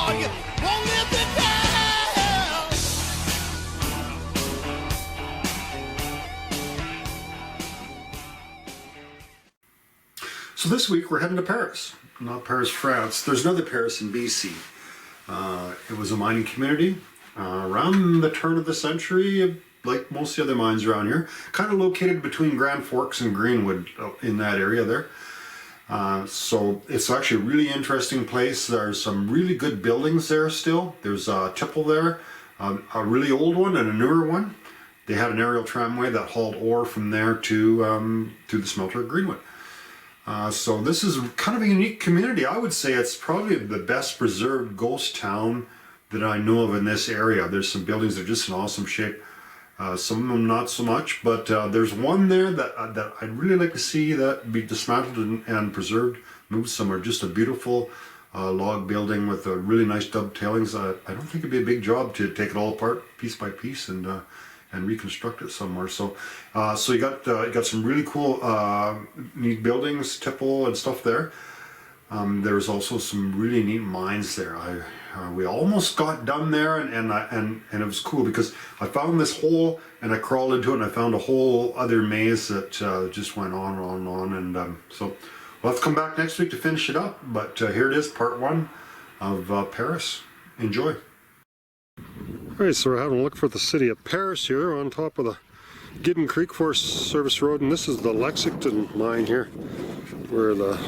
or you won't live to tell. So this week we're heading to Paris. Not Paris, France. There's another Paris in BC. It was a mining community around the turn of the century, like most of the other mines around here. Kind of located between Grand Forks and Greenwood in that area there. So it's actually a really interesting place. There's some really good buildings there still. There's a tipple there, a really old one and a newer one. They had an aerial tramway that hauled ore from there to the smelter at Greenwood. So this is kind of a unique community. I would say it's probably the best preserved ghost town that I know of in this area. There's some buildings that are just in awesome shape. Some of them not so much, but there's one there that I'd really like to see that be dismantled and preserved, moved somewhere. Just a beautiful log building with a really nice dovetailings. I don't think it'd be a big job to take it all apart piece by piece and reconstruct it somewhere. So so you got some really cool neat buildings, tipple and stuff there. There's also some really neat mines there. We almost got done there, and it was cool because I found this hole and I crawled into it and I found a whole other maze that just went on and on. And so we'll have to come back next week to finish it up. But here it is, part one of Paris. Enjoy. Alright, so we're having a look for the city of Paris here on top of the Giddon Creek Forest Service Road, and this is the Lexington mine here, where the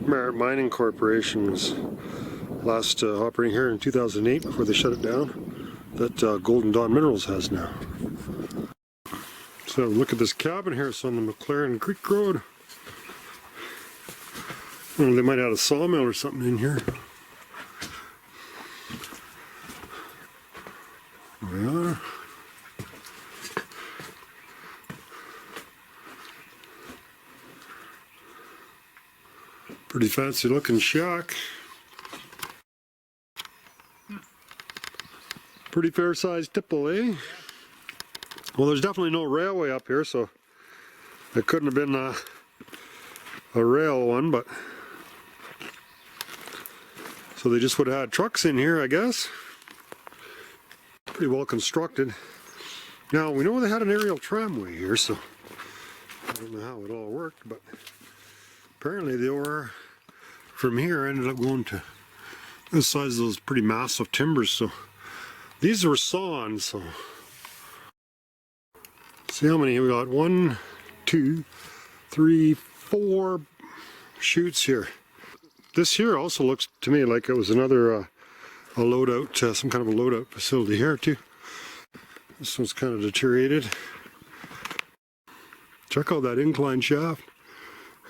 Merit Mining Corporation was last operating here in 2008 before they shut it down, that Golden Dawn Minerals has now. So look at this cabin here. It's on the McLaren Creek Road. I don't know, they might have a sawmill or something in here. There we are. Pretty fancy looking shack. Pretty fair sized tipple, eh? Well, there's definitely no railway up here, so it couldn't have been a rail one, but so they just would have had trucks in here, I guess. Pretty well constructed. Now, we know they had an aerial tramway here, so I don't know how it all worked, but apparently the ore from here ended up going to this size of those pretty massive timbers. So these were sawn. So see how many we got? 1, 2, 3, 4 chutes here. This here also looks to me like it was another a loadout, some kind of a loadout facility here too. This one's kind of deteriorated. Check out that incline shaft.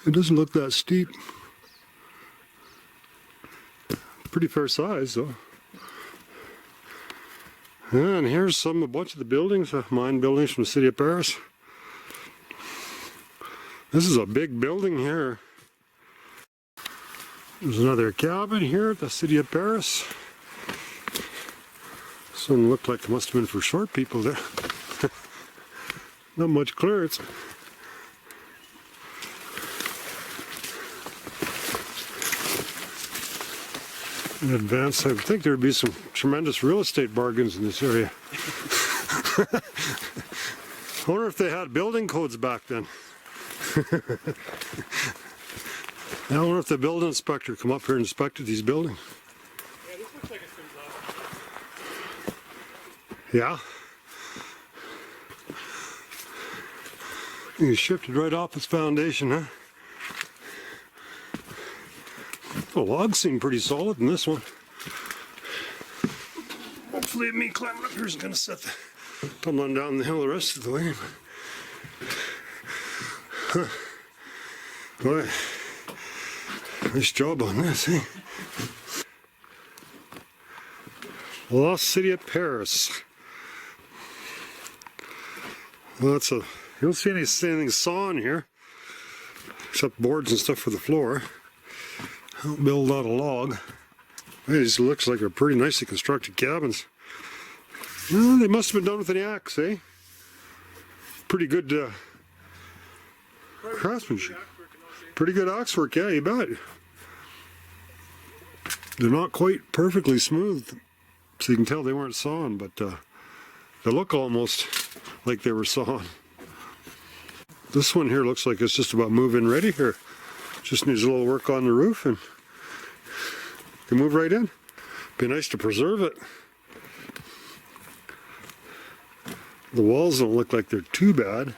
It doesn't look that steep. Pretty fair size though. And here's a bunch of the buildings, mine buildings from the city of Paris. This is a big building here. There's another cabin here at the city of Paris. This one looked like it must have been for short people there. Not much clearance. In advance, I think there would be some tremendous real estate bargains in this area. I wonder if they had building codes back then. I wonder if the building inspector come up here and inspected these buildings. Yeah, this looks like it's been blasted. Yeah. You shifted right off its foundation, huh? The logs seem pretty solid in this one. Hopefully me climbing up here isn't going to set the tumbling down the hill the rest of the way. Huh. Boy, nice job on this, eh? Lost City of Paris. Well, you don't see anything sawn here, except boards and stuff for the floor. I'll build out a log. This looks like a pretty nicely constructed cabins. Well, they must have been done with an axe, eh? Pretty good craftsmanship. Pretty good axe work, yeah, you bet. They're not quite perfectly smooth, so you can tell they weren't sawn, but they look almost like they were sawn. This one here looks like it's just about move-in ready here. Just needs a little work on the roof and can move right in. Be nice to preserve it. The walls don't look like they're too bad.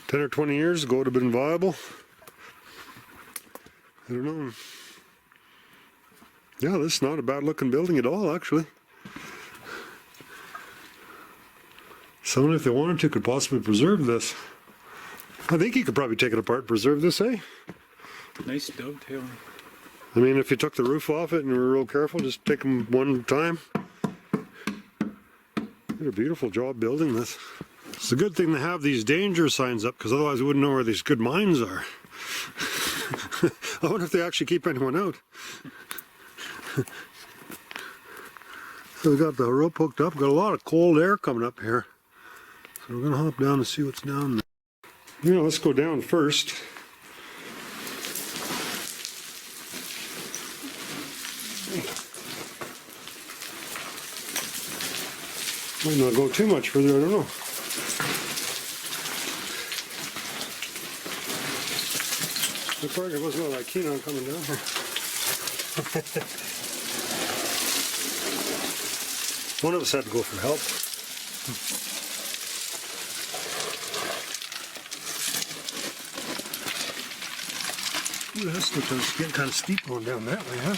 10 or 20 years ago it would have been viable. I don't know. Yeah, this is not a bad looking building at all, actually. Someone, if they wanted to, could possibly preserve this. I think you could probably take it apart and preserve this, eh? Nice dovetail. I mean, if you took the roof off it and were real careful, just take them one time. Did a beautiful job building this. It's a good thing to have these danger signs up, because otherwise we wouldn't know where these good mines are. I wonder if they actually keep anyone out. So we got the rope hooked up. Got a lot of cold air coming up here. So we're gonna hop down and see what's down there. Yeah, let's go down first. Might not go too much further, I don't know. The partner wasn't all that keen on coming down here. One of us had to go for help. Ooh, that's getting kind of steep going down that way, huh?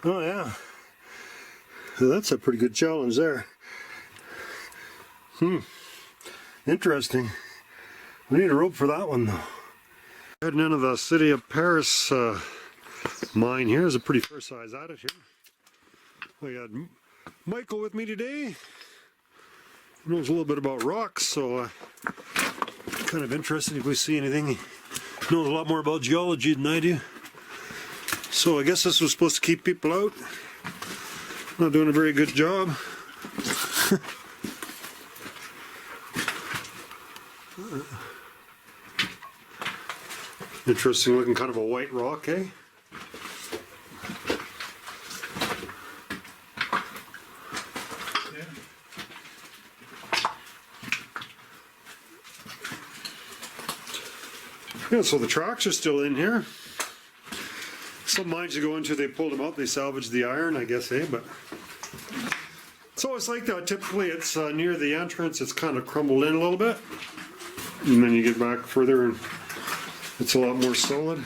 Oh yeah, that's a pretty good challenge there. Interesting. We need a rope for that one though. Heading into the city of Paris mine here. Is a pretty fair size adit here. We got Michael with me today. He knows a little bit about rocks, so kind of interested if we see anything. He knows a lot more about geology than I do. So I guess this was supposed to keep people out. Not doing a very good job. Interesting looking, kind of a white rock, eh? Yeah, so the tracks are still in here. Some mines you go into, they pulled them out, they salvaged the iron, I guess, eh? But so it's like that. Typically, it's near the entrance. It's kind of crumbled in a little bit, and then you get back further, and it's a lot more solid.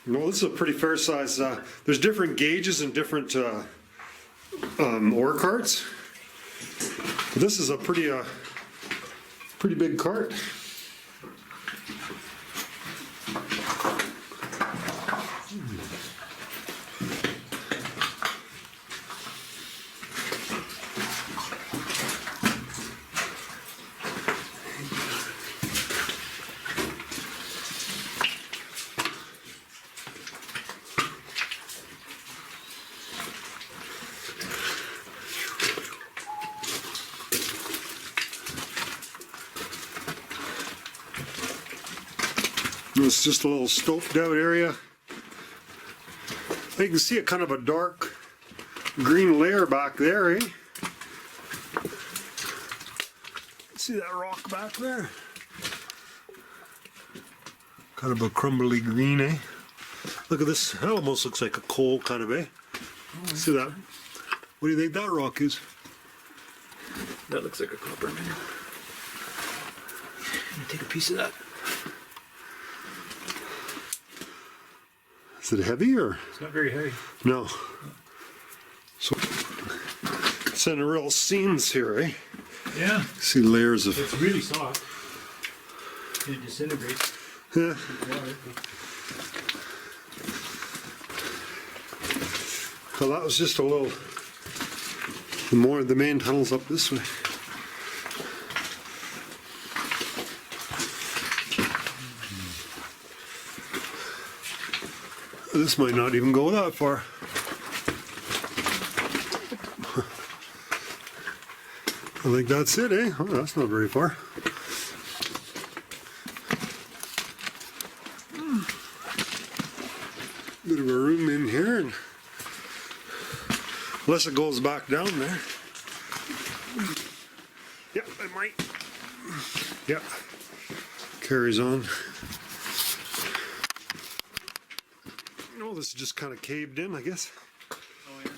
No, this is a pretty fair size. There's different gauges and different ore carts. But this is a pretty big cart. It's just a little stoped out area. You can see a kind of a dark green layer back there, eh? See that rock back there? Kind of a crumbly green, eh? Look at this. That almost looks like a coal, kind of, eh? See that? What do you think that rock is? That looks like a copper, man. Let me take a piece of that. Is it heavy or? It's not very heavy. No. So it's in real seams here, eh? Yeah. See layers of. It's really soft. It disintegrates. Yeah. Well, that was just a little The main tunnel's up this way. This might not even go that far. I think that's it, eh? Oh, that's not very far. Bit of a room in here, and unless it goes back down there. Yeah, it might. Yeah, carries on. Oh, this is just kind of caved in, I guess. Oh, yeah.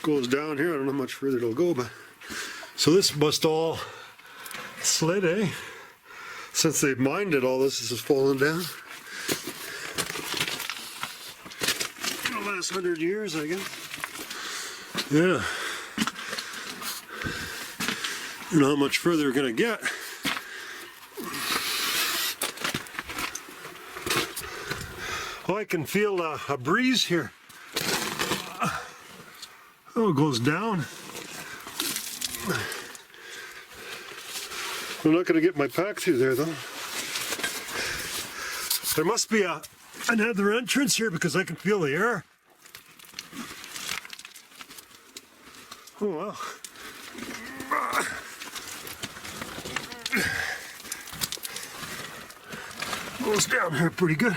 Goes down here. I don't know how much further it'll go, but so this must all slid, eh? Since they've mined it, all this is falling down. The last 100 years, I guess. Yeah. I don't know how much further we're gonna get. Oh, I can feel a breeze here. Oh, it goes down. I'm not going to get my pack through there, though. There must be another entrance here because I can feel the air. Oh, wow. Goes down here pretty good.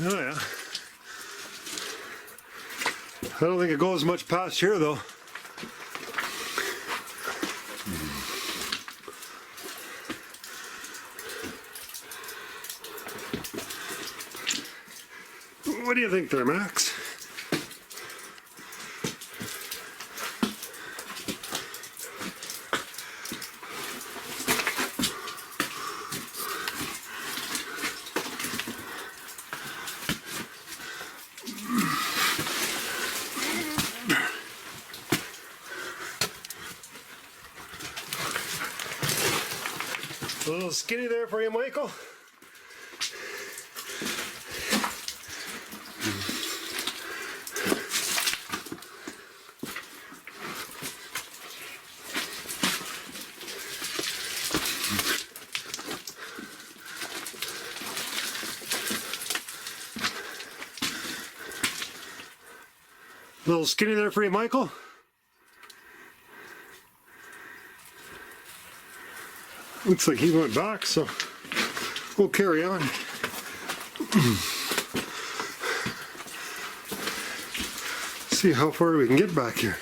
Oh yeah. I don't think it goes much past here though. What do you think there, Max? A little skinny there for you, Michael. A little skinny there for you, Michael. Looks like he went back, so we'll carry on. See how far we can get back here.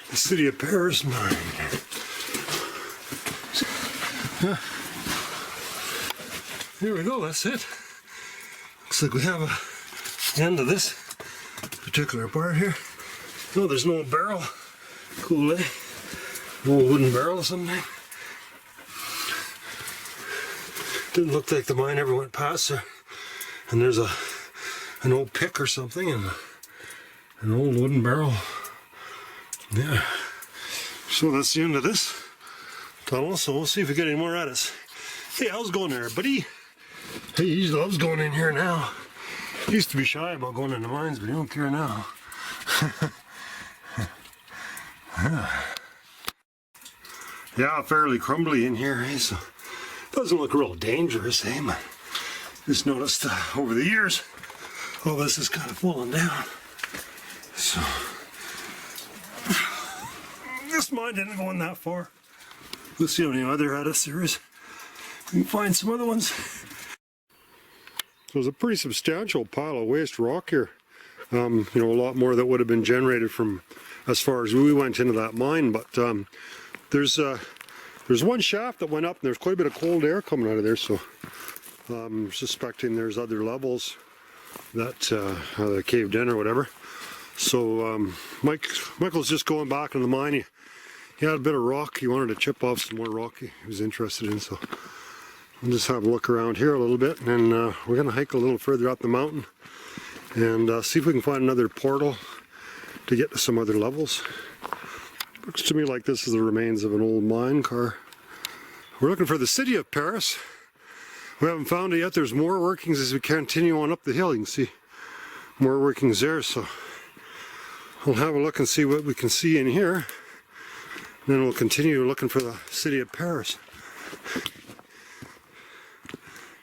The city of Paris mine. Here we go, that's it. Looks like we have a end of this particular part here. No, there's no barrel. Cool, eh? An old wooden barrel or something. Didn't look like the mine ever went past there. And there's an old pick or something and an old wooden barrel. Yeah. So that's the end of this tunnel, so we'll see if we get any more at us. Hey, how's it going there, buddy? Hey, he loves going in here now. He used to be shy about going into mines, but he don't care now. Yeah, fairly crumbly in here, eh? So doesn't look real dangerous, eh? But just noticed over the years, all this is kind of falling down. So this mine didn't go in that far. We'll see how many other at us there is. We can find some other ones. So there's a pretty substantial pile of waste rock here. You know, a lot more that would have been generated from as far as we went into that mine. But there's one shaft that went up, and there's quite a bit of cold air coming out of there. So I'm suspecting there's other levels that caved in or whatever. So Michael's just going back in the mine. he had a bit of rock. He wanted to chip off some more rock he was interested in, so we'll just have a look around here a little bit, and then we're going to hike a little further up the mountain and see if we can find another portal to get to some other levels. Looks to me like this is the remains of an old mine car. We're looking for the city of Paris. We haven't found it yet. There's more workings as we continue on up the hill. You can see more workings there, so we'll have a look and see what we can see in here. Then we'll continue looking for the city of Paris.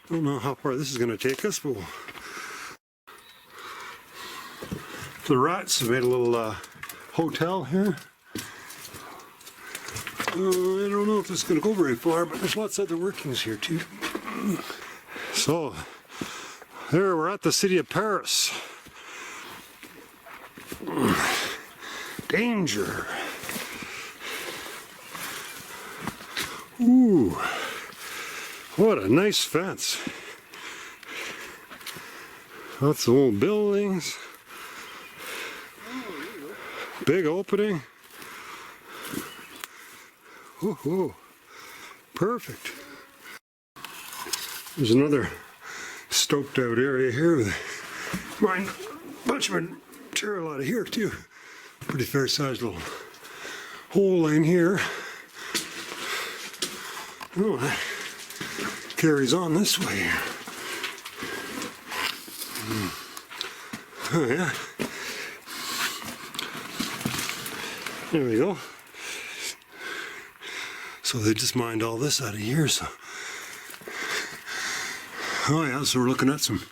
Don't know how far this is going to take us, but the rats have made a little hotel here. I don't know if this is going to go very far, but there's lots of other workings here too. So, there we're at the city of Paris. Danger. Ooh, what a nice fence. Lots of old buildings. Big opening. Ooh, perfect. There's another stoked out area here with a bunch of material out of here too. Pretty fair sized little hole in here. Oh, that carries on this way. Oh yeah. There we go. So they just mined all this out of here, so. Oh yeah, so we're looking at some,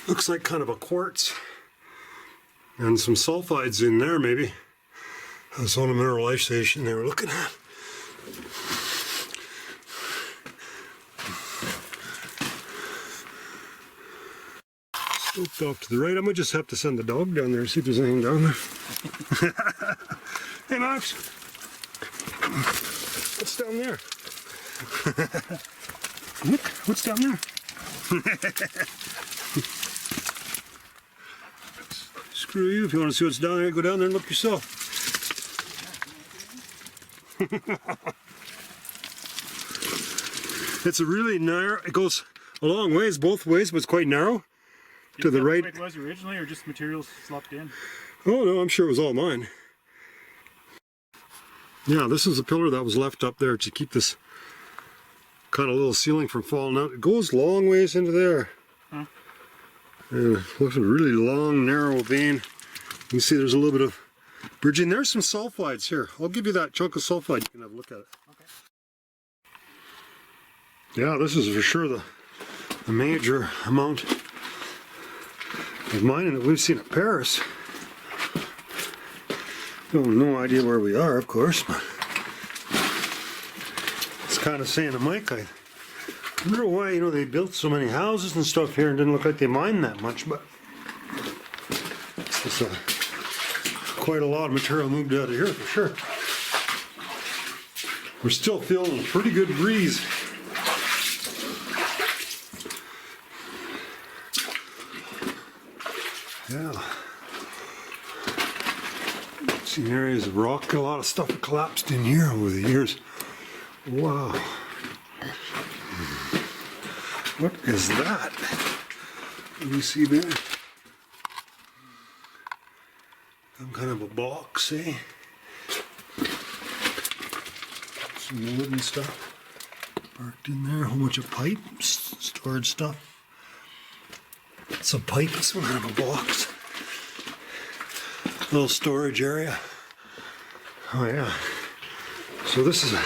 looks like kind of a quartz and some sulfides in there maybe. That's on a mineralization they were looking at. Stoked off to the right. I might just have to send the dog down there and see if there's anything down there. Hey Max! What's down there? Look, what's down there? Screw you, if you want to see what's down there, go down there and look yourself. It's a really narrow, it goes a long ways, both ways, but it's quite narrow. To the right. It was originally, or just materials slopped in? Oh no, I'm sure it was all mine. Yeah, this is a pillar that was left up there to keep this kind of little ceiling from falling out. It goes long ways into there. Huh. And it looks a really long, narrow vein. You can see there's a little bit of bridging. There's some sulfides here. I'll give you that chunk of sulfide. You can have a look at it. Okay. Yeah, this is for sure the major amount of mining that we've seen at Paris. No idea where we are, of course, but it's kind of saying to Mike, I wonder why, you know, they built so many houses and stuff here and didn't look like they mined that much, but it's quite a lot of material moved out of here for sure. We're still feeling a pretty good breeze. Yeah. Seen areas of rock, a lot of stuff collapsed in here over the years. Wow. What is that? Let me see there. Some kind of a box, eh? Some wood and stuff parked in there. A whole bunch of pipes, storage stuff. It's a pipe, some kind of a box. Little storage area. Oh yeah. So this is a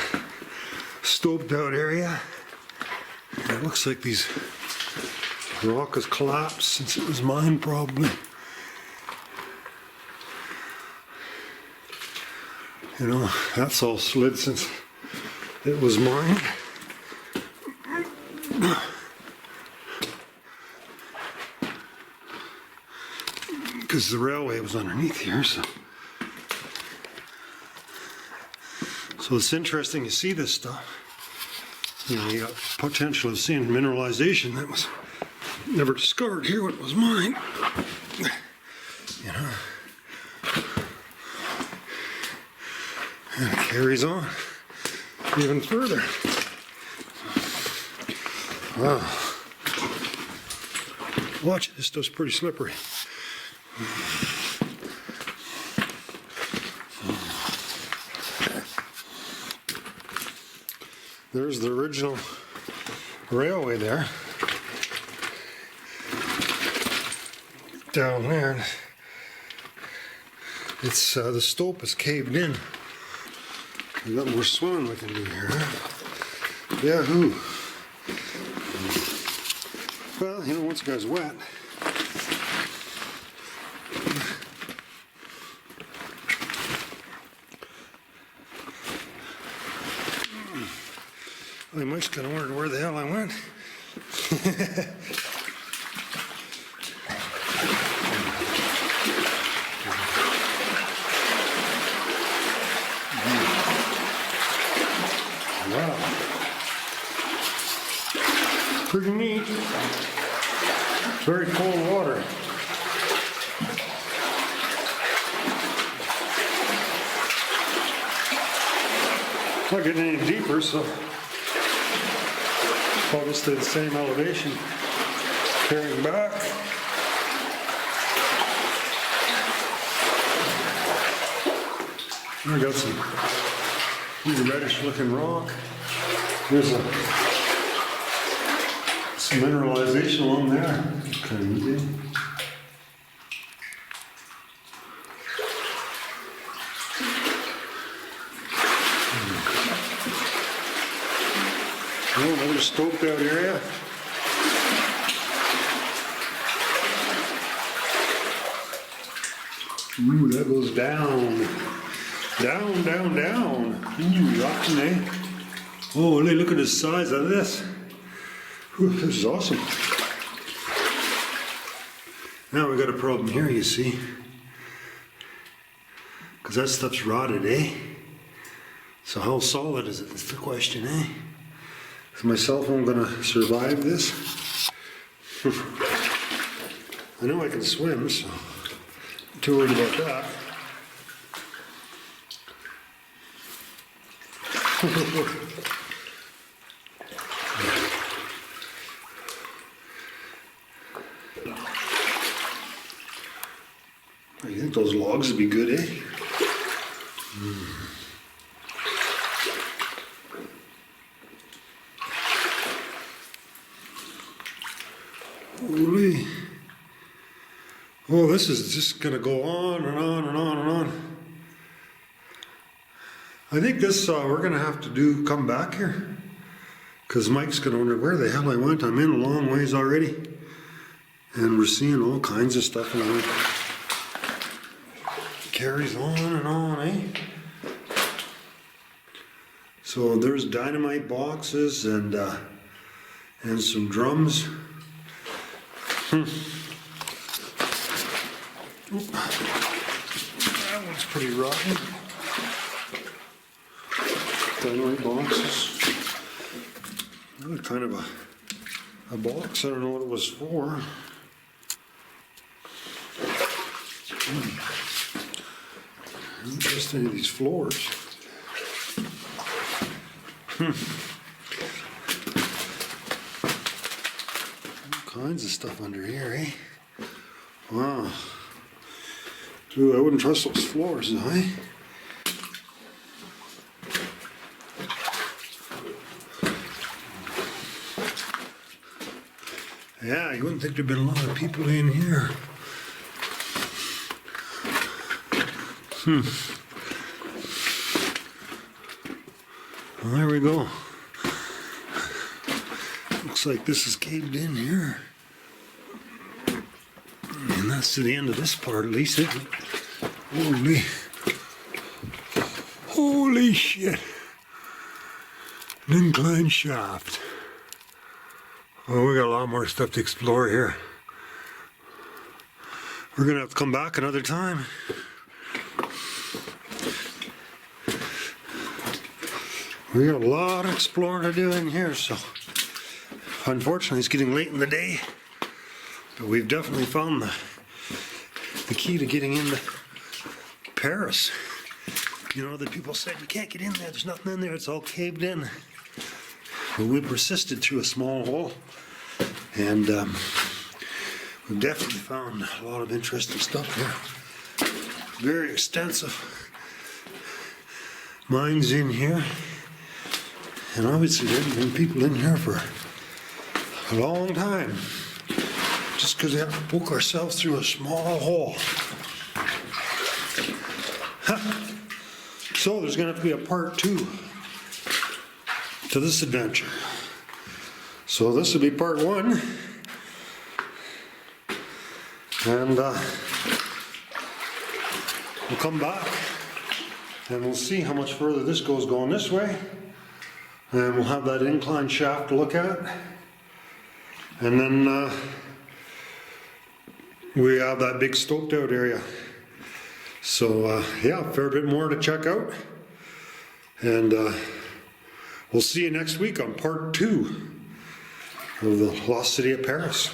stoked out area. It looks like these rock has collapsed since it was mined probably. You know, that's all slid since it was mined. Because the railway was underneath here, so it's interesting to see this stuff. You know, you got potential of seeing mineralization that was never discovered here when it was mined. You know, And it carries on even further. Wow. Watch it, this stuff's pretty slippery. There's the original railway there. Down there. It's the stope is caved in. We got more swimming we can do here. Huh? Yahoo! Well, you know, once it gets wet. I Mike's gonna wonder where the hell I went. Wow. Pretty neat. Very cold water. It's not getting any deeper, so probably stay the same elevation. Carrying back. I got some reddish looking rock. There's some mineralization along there. Kind of easy. Oh, another stoked out area. Ooh, that goes down. Down, down, down. Ooh, rocking, eh? Oh, look at the size of this. Whew, this is awesome. Now we got a problem here, you see. Because that stuff's rotted, eh? So how solid is it? That's the question, eh? Is my cell phone gonna survive this? I know I can swim, so I'm too worried about that. You think those logs would be good, eh? Holy. Oh, this is just gonna go on and on and on and on. I think this, we're gonna have to come back here. Because Mike's gonna wonder where the hell I went. I'm in a long ways already. And we're seeing all kinds of stuff and it carries on and on, eh? So there's dynamite boxes and some drums. That one's pretty rotten. Dynamite boxes. Really kind of a box. I don't know what it was for. Interesting, these floors. All kinds of stuff under here, eh? Wow. Ooh, I wouldn't trust those floors, eh? Yeah, you wouldn't think there'd been a lot of people in here. Well, there we go. Looks like this is caved in here. And that's to the end of this part, at least, isn't it? Holy shit. An inclined shaft. Oh, we got a lot more stuff to explore here. We're gonna have to come back another time. We got a lot of exploring to do in here, so unfortunately it's getting late in the day. But we've definitely found the key to getting into Paris. You know, the people said, we can't get in there, there's nothing in there, it's all caved in. But we persisted through a small hole, and we've definitely found a lot of interesting stuff here. Very extensive mines in here, and obviously there's been people in here for a long time, just because we have to poke ourselves through a small hole. So there's going to have to be a part 2 to this adventure. So this will be part 1, and we'll come back and we'll see how much further this goes going this way, and we'll have that incline shaft to look at, and then we have that big stoked out area. So yeah, a fair bit more to check out, and we'll see you next week on part 2 of the Lost City of Paris.